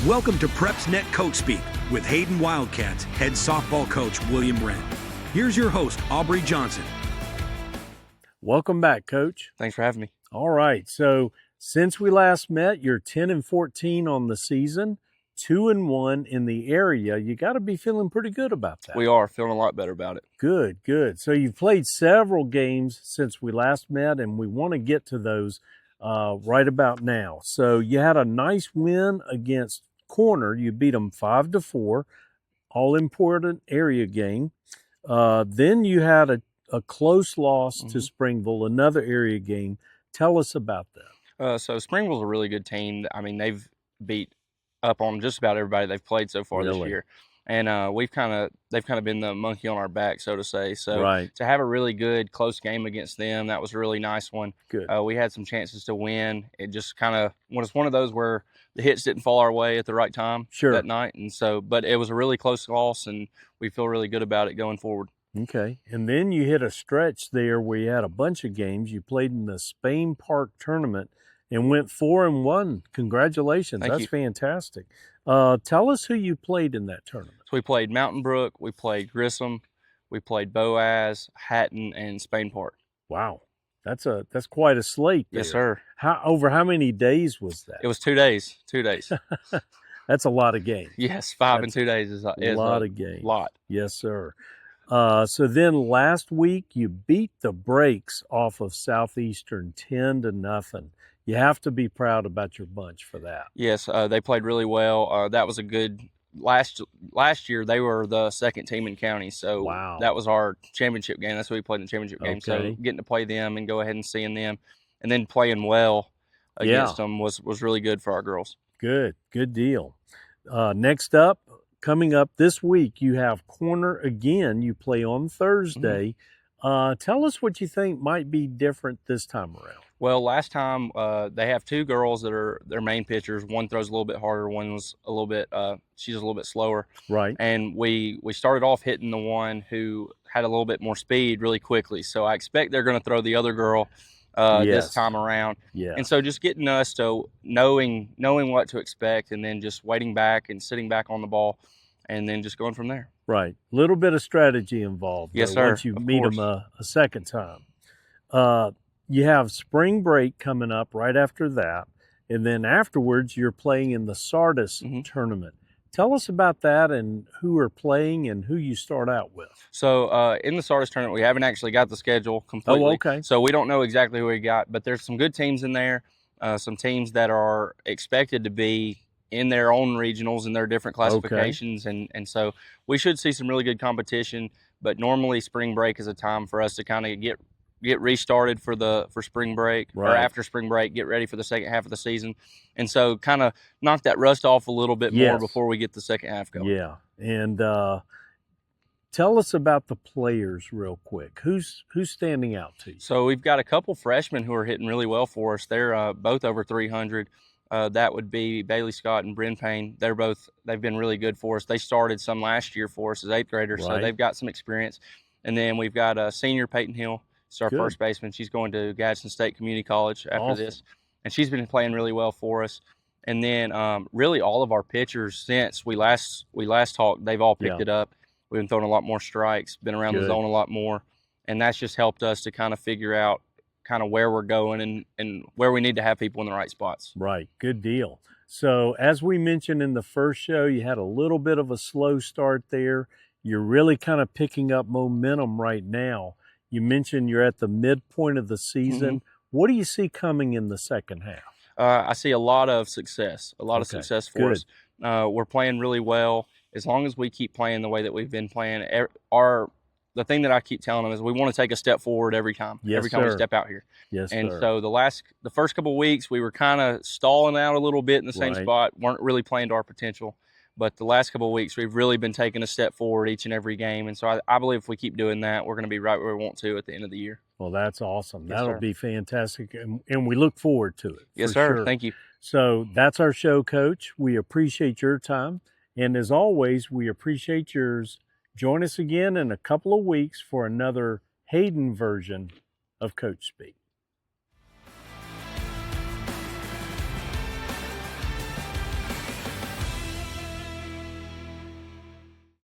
Welcome to PrepsNet Coach Speak with Hayden Wildcats head softball coach William Wrenn. Here's your host, Aubrey Johnson. Welcome back, Coach. Thanks for having me. All right, so since we last met, you're 10-14 on the season, 2-1 in the area. You got to be feeling pretty good about that. We are feeling a lot better about it. Good, good. So you've played several games since we last met, and we want to get to those right about now. So you had a nice win against Corner. You beat them 5-4, all-important area game. Then you had a close loss to Springville, another area game. Tell us about that. So Springville's a really good team. I mean, they've beat up on just about everybody they've played so far this year. And they've kind of been the monkey on our back, so to say. So to have a really good close game against them, that was a really nice one. Good. We had some chances to win. It just kind of was one of those where the hits didn't fall our way at the right time that night. And so, but it was a really close loss, and we feel really good about it going forward. Okay. And then you hit a stretch there where you had a bunch of games. You played in the Spain Park tournament and went 4-1. Congratulations. Thank That's you. fantastic. Tell us who you played in that tournament. So we played Mountain Brook, we played Grissom, we played Boaz, Hatton, and Spain Park. Wow. That's quite a slate there. Yes, sir. Over how many days was that? It was 2 days. 2 days. That's a lot of games. Yes, five in 2 days is a lot of games. Lot. Yes, sir. So then last week you beat the brakes off of Southeastern 10-0. You have to be proud about your bunch for that. Yes, they played really well. That was a good last year. They were the second team in county, so that was our championship game. That's what we played in the championship game. So getting to play them and go ahead and seeing them, and then playing well against them was really good for our girls. Good deal. Next up, coming up this week, you have Corner again. You play on Thursday. Tell us what you think might be different this time around. Well, last time they have two girls that are their main pitchers. One throws a little bit harder. One was a little bit, she's a little bit slower. Right. And we started off hitting the one who had a little bit more speed really quickly. So I expect they're going to throw the other girl this time around. Yeah. And so just getting us to knowing what to expect, and then just waiting back and sitting back on the ball, and then just going from there. Right. A little bit of strategy involved. Yes, sir. Once you meet them a second time. You have spring break coming up right after that. And then afterwards, you're playing in the Sardis tournament. Tell us about that and who are playing and who you start out with. So in the Sardis tournament, we haven't actually got the schedule completely. Oh, okay. So we don't know exactly who we got, but there's some good teams in there, some teams that are expected to be in their own regionals and their different classifications. And so we should see some really good competition. But normally spring break is a time for us to kind of get restarted for spring break, or after spring break, get ready for the second half of the season. And so kind of knock that rust off a little bit more before we get the second half going. Yeah. And tell us about the players real quick. Who's standing out to you? So we've got a couple freshmen who are hitting really well for us. They're both over 300. That would be Bailey Scott and Bryn Payne. They've been really good for us. They started some last year for us as 8th graders, so they've got some experience. And then we've got a senior, Peyton Hill. It's our first baseman. She's going to Gadsden State Community College after this, and she's been playing really well for us. And then really all of our pitchers since we last talked, they've all picked it up. We've been throwing a lot more strikes, been around the zone a lot more, and that's just helped us to kind of figure out kind of where we're going and where we need to have people in the right spots. Right. Good deal. So as we mentioned in the first show, you had a little bit of a slow start there. You're really kind of picking up momentum right now. You mentioned you're at the midpoint of the season. What do you see coming in the second half? I see a lot of success, success for us. We're playing really well. As long as we keep playing the way that we've been playing, the thing that I keep telling them is we want to take a step forward every time. Every time we step out here. Yes, and sir. So the first couple of weeks, we were kind of stalling out a little bit in the same spot, weren't really playing to our potential. But the last couple of weeks, we've really been taking a step forward each and every game. And so I believe if we keep doing that, we're going to be right where we want to at the end of the year. Well, that's awesome. Yes, That'll sir. be fantastic. And we look forward to it. Yes, sir. Sure. Thank you. So that's our show, Coach. We appreciate your time. And as always, we appreciate yours. Join us again in a couple of weeks for another Hayden version of Coach Speak.